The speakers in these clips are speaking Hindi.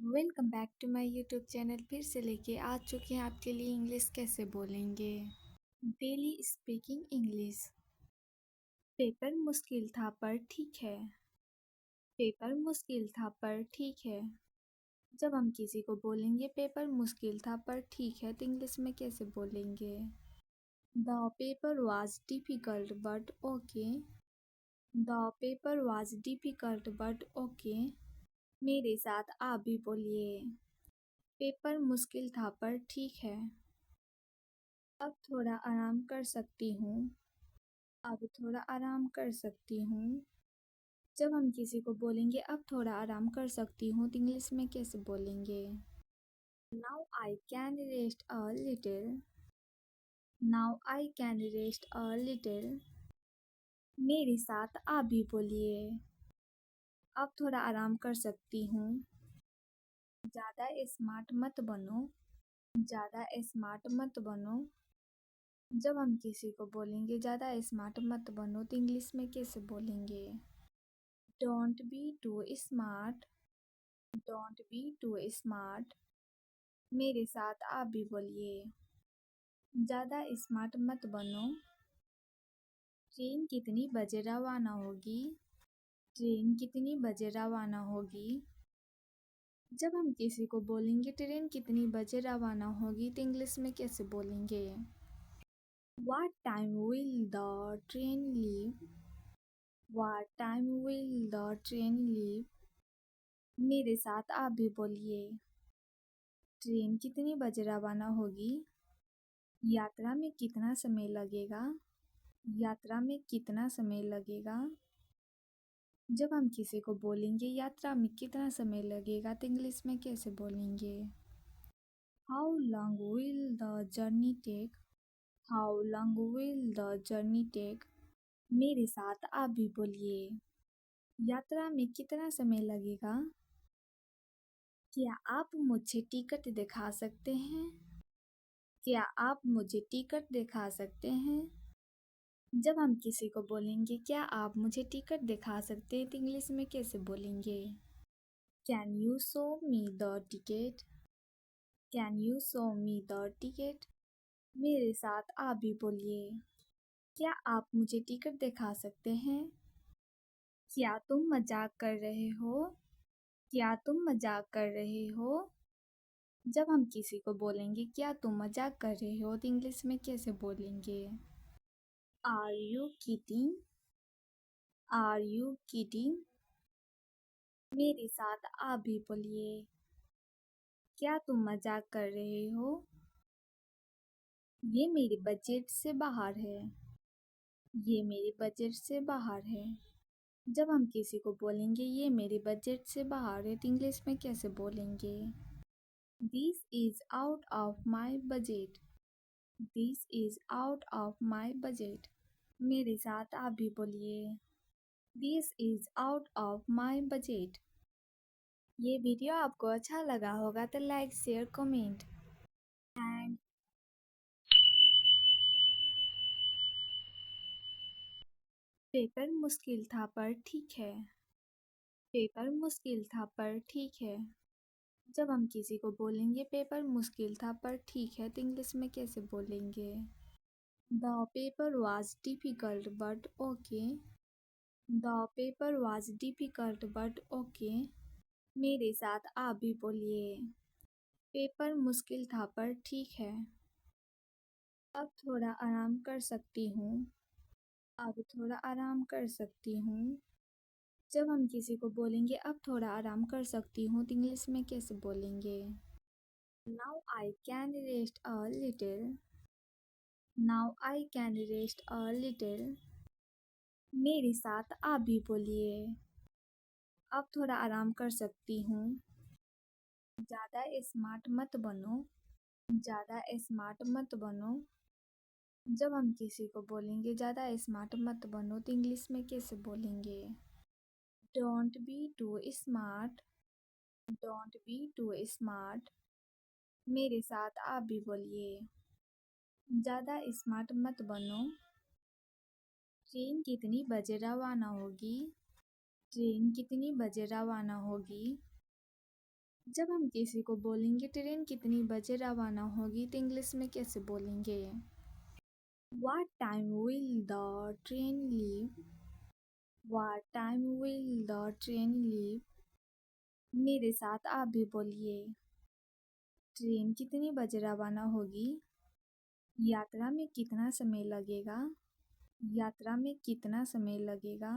Welcome back to my YouTube channel. फिर से लेके आ चुके हैं आपके लिए इंग्लिश कैसे बोलेंगे। Daily speaking English. पेपर मुश्किल था पर ठीक है। पेपर मुश्किल था पर ठीक है। जब हम किसी को बोलेंगे पेपर मुश्किल था पर ठीक है तो इंग्लिश में कैसे बोलेंगे। The paper was difficult but okay. The paper was difficult but okay. मेरे साथ आप भी बोलिए। पेपर मुश्किल था पर ठीक है। अब थोड़ा आराम कर सकती हूँ। अब थोड़ा आराम कर सकती हूँ। जब हम किसी को बोलेंगे अब थोड़ा आराम कर सकती हूँ तो इंग्लिश में कैसे बोलेंगे। Now I can rest a little. Now I can rest a little. मेरे साथ आप भी बोलिए। अब थोड़ा आराम कर सकती हूँ। ज़्यादा स्मार्ट मत बनो। ज़्यादा स्मार्ट मत बनो। जब हम किसी को बोलेंगे ज़्यादा स्मार्ट मत बनो तो इंग्लिश में कैसे बोलेंगे। Don't be too smart. Don't be too smart. मेरे साथ आप भी बोलिए। ज़्यादा स्मार्ट मत बनो। ट्रेन कितनी बजे रवाना होगी। ट्रेन कितनी बजे रवाना होगी। जब हम किसी को बोलेंगे ट्रेन कितनी बजे रवाना होगी तो इंग्लिश में कैसे बोलेंगे। What time will the train leave? What time will the train leave? मेरे साथ आप भी बोलिए। ट्रेन कितनी बजे रवाना होगी। यात्रा में कितना समय लगेगा। यात्रा में कितना समय लगेगा। जब हम किसी को बोलेंगे यात्रा में कितना समय लगेगा तो इंग्लिश में कैसे बोलेंगे। How long will the journey take. How long will the journey take. मेरे साथ आप भी बोलिए। यात्रा में कितना समय लगेगा। क्या आप मुझे टिकट दिखा सकते हैं। क्या आप मुझे टिकट दिखा सकते हैं। जब हम किसी को बोलेंगे क्या आप मुझे टिकट दिखा सकते हैं तो इंग्लिश में कैसे बोलेंगे। Can you show me the ticket. Can you show me the ticket. मेरे साथ आप भी बोलिए। क्या आप मुझे टिकट दिखा सकते हैं। क्या तुम मजाक कर रहे हो। क्या तुम मजाक कर रहे हो। जब हम किसी को बोलेंगे क्या तुम मजाक कर रहे हो तो इंग्लिश में कैसे बोलेंगे। Are you kidding. Are you kidding. मेरे साथ आप भी बोलिए। क्या तुम मजाक कर रहे हो। ये मेरे बजट से बाहर है। ये मेरे बजट से बाहर है। जब हम किसी को बोलेंगे ये मेरे बजट से बाहर है तो इंग्लिश में कैसे बोलेंगे। This is out of my budget. This is out of my budget. मेरे साथ आप भी बोलिए। This is out of my budget. ये वीडियो आपको अच्छा लगा होगा तो like share comment and paper मुश्किल था पर ठीक है। पेपर मुश्किल था पर ठीक है। जब हम किसी को बोलेंगे पेपर मुश्किल था पर ठीक है तो इंग्लिश में कैसे बोलेंगे। The paper was difficult but okay. The paper was difficult but okay. मेरे साथ आप भी बोलिए। पेपर मुश्किल था पर ठीक है। अब थोड़ा आराम कर सकती हूँ। अब थोड़ा आराम कर सकती हूँ। जब हम किसी को बोलेंगे अब थोड़ा आराम कर सकती हूँ तो इंग्लिश में कैसे बोलेंगे। Now I can rest a little. Now I can rest a little. मेरे साथ आप भी बोलिए। अब थोड़ा आराम कर सकती हूँ। ज़्यादा स्मार्ट मत बनो। ज़्यादा स्मार्ट मत बनो। जब हम किसी को बोलेंगे ज़्यादा स्मार्ट मत बनो तो इंग्लिश में कैसे बोलेंगे। Don't be too smart. Don't be too smart. मेरे साथ आप भी बोलिए। ज़्यादा स्मार्ट मत बनो। ट्रेन कितनी बजे रवाना होगी। ट्रेन कितनी बजे रवाना होगी। जब हम किसी को बोलेंगे ट्रेन कितनी बजे रवाना होगी तो इंग्लिश में कैसे बोलेंगे? What time will the train leave? What time will the train leave? मेरे साथ आप भी बोलिए। ट्रेन कितनी बजे रवाना होगी? यात्रा में कितना समय लगेगा? यात्रा में कितना समय लगेगा?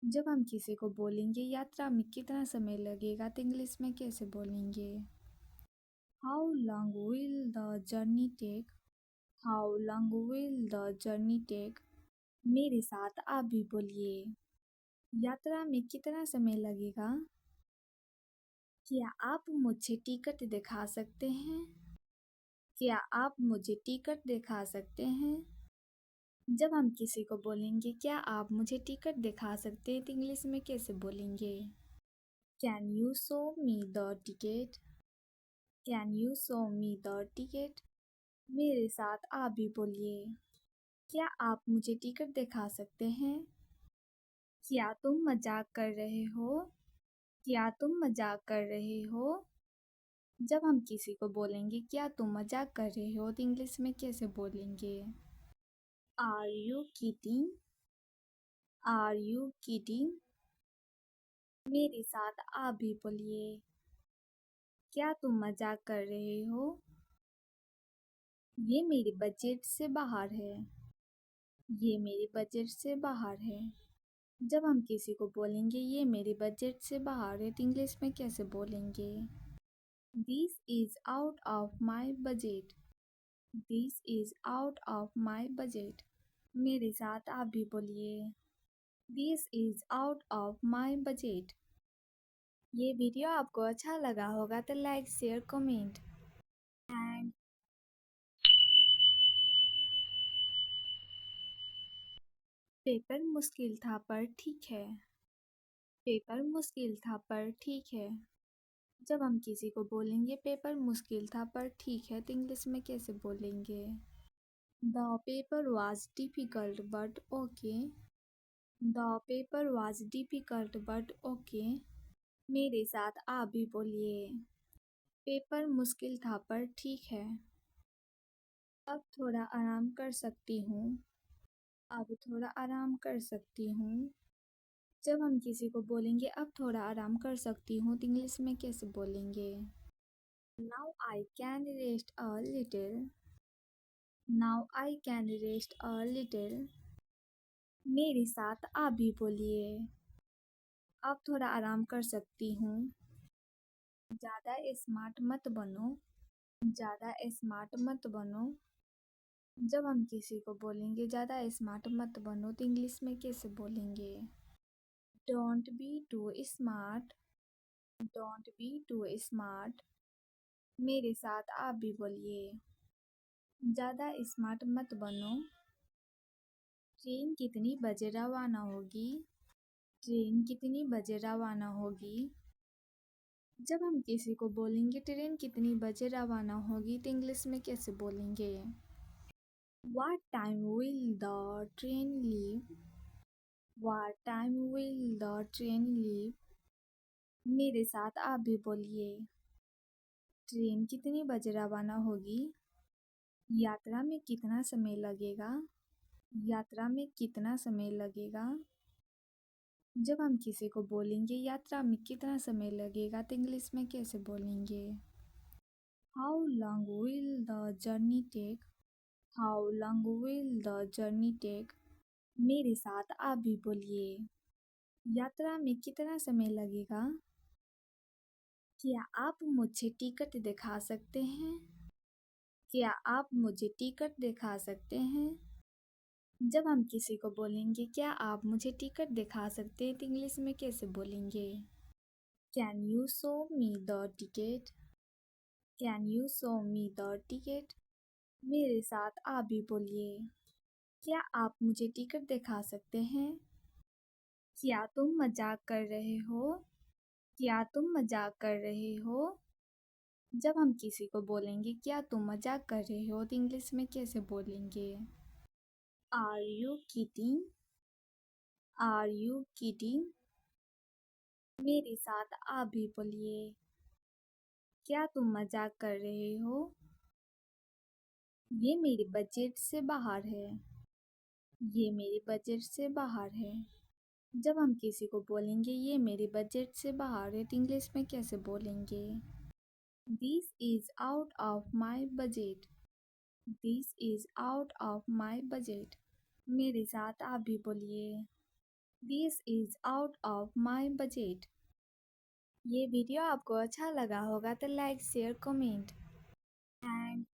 जब हम किसी को बोलेंगे यात्रा में कितना समय लगेगा तो इंग्लिश में कैसे बोलेंगे? How long will the journey take? How long will the journey take? मेरे साथ आप भी बोलिए। यात्रा में कितना समय लगेगा? क्या आप मुझे टिकट दिखा सकते हैं? क्या आप मुझे टिकट दिखा सकते हैं? जब हम किसी को बोलेंगे क्या आप मुझे टिकट दिखा सकते हैं तो इंग्लिश में कैसे बोलेंगे? Can you show me the ticket? Can you show me the ticket? मेरे साथ आप भी बोलिए। क्या आप मुझे टिकट दिखा सकते हैं? क्या तुम मजाक कर रहे हो? क्या तुम मजाक कर रहे हो? जब हम किसी को बोलेंगे क्या तुम मजाक कर रहे हो तो इंग्लिश में कैसे बोलेंगे? Are you kidding? Are you kidding? मेरे साथ आप भी बोलिए। क्या तुम मजाक कर रहे हो? ये मेरे बजट से बाहर है। ये मेरे बजट से बाहर है। जब हम किसी को बोलेंगे ये मेरे बजट से बाहर है तो इंग्लिश में कैसे बोलेंगे? This is out of my budget. This is out of my budget. मेरे साथ आप भी बोलिए। This is out of my budget. ये वीडियो आपको अच्छा लगा होगा तो like share comment and paper मुश्किल था पर ठीक है। पेपर मुश्किल था पर ठीक है। जब हम किसी को बोलेंगे पेपर मुश्किल था पर ठीक है तो इंग्लिश में कैसे बोलेंगे? The paper was difficult but okay. The paper was difficult but okay. मेरे साथ आप भी बोलिए। पेपर मुश्किल था पर ठीक है। अब थोड़ा आराम कर सकती हूँ। अब थोड़ा आराम कर सकती हूँ। जब हम किसी को बोलेंगे अब थोड़ा आराम कर सकती हूँ तो इंग्लिश में कैसे बोलेंगे? Now I can rest a little. Now I can rest a little. मेरे साथ आप भी बोलिए। अब थोड़ा आराम कर सकती हूँ। ज़्यादा स्मार्ट मत बनो। ज़्यादा स्मार्ट मत बनो। जब हम किसी को बोलेंगे ज़्यादा स्मार्ट मत बनो तो इंग्लिश में कैसे बोलेंगे? Don't be too smart. Don't be too smart. मेरे साथ आप भी बोलिए। ज़्यादा स्मार्ट मत बनो। ट्रेन कितनी बजे रवाना होगी? ट्रेन कितनी बजे रवाना होगी? जब हम किसी को बोलेंगे ट्रेन कितनी बजे रवाना होगी तो इंग्लिश में कैसे बोलेंगे? What time will the train leave? What time will the train leave? मेरे साथ आप भी बोलिए। ट्रेन कितनी बजे रवाना होगी? यात्रा में कितना समय लगेगा? यात्रा में कितना समय लगेगा? जब हम किसी को बोलेंगे यात्रा में कितना समय लगेगा तो इंग्लिश में कैसे बोलेंगे? How long will the journey take? How long will the journey take? मेरे साथ आप भी बोलिए। यात्रा में कितना समय लगेगा? क्या आप मुझे टिकट दिखा सकते हैं? क्या आप मुझे टिकट दिखा सकते हैं? जब हम किसी को बोलेंगे क्या आप मुझे टिकट दिखा सकते हैं तो इंग्लिश में कैसे बोलेंगे? Can you show me the ticket? Can you show me the ticket? मेरे साथ आप भी बोलिए। क्या आप मुझे टिकट दिखा सकते हैं? क्या तुम मजाक कर रहे हो? क्या तुम मजाक कर रहे हो? जब हम किसी को बोलेंगे क्या तुम मजाक कर रहे हो तो इंग्लिश में कैसे बोलेंगे? Are you kidding? Are you kidding? मेरे साथ आप भी बोलिए। क्या तुम मजाक कर रहे हो? ये मेरे बजट से बाहर है। ये मेरे बजट से बाहर है। जब हम किसी को बोलेंगे ये मेरे बजट से बाहर है तो इंग्लिश में कैसे बोलेंगे? This is out of my budget. This is out of my budget. मेरे साथ आप भी बोलिए। This is out of my budget. ये वीडियो आपको अच्छा लगा होगा तो लाइक शेयर कमेंट एंड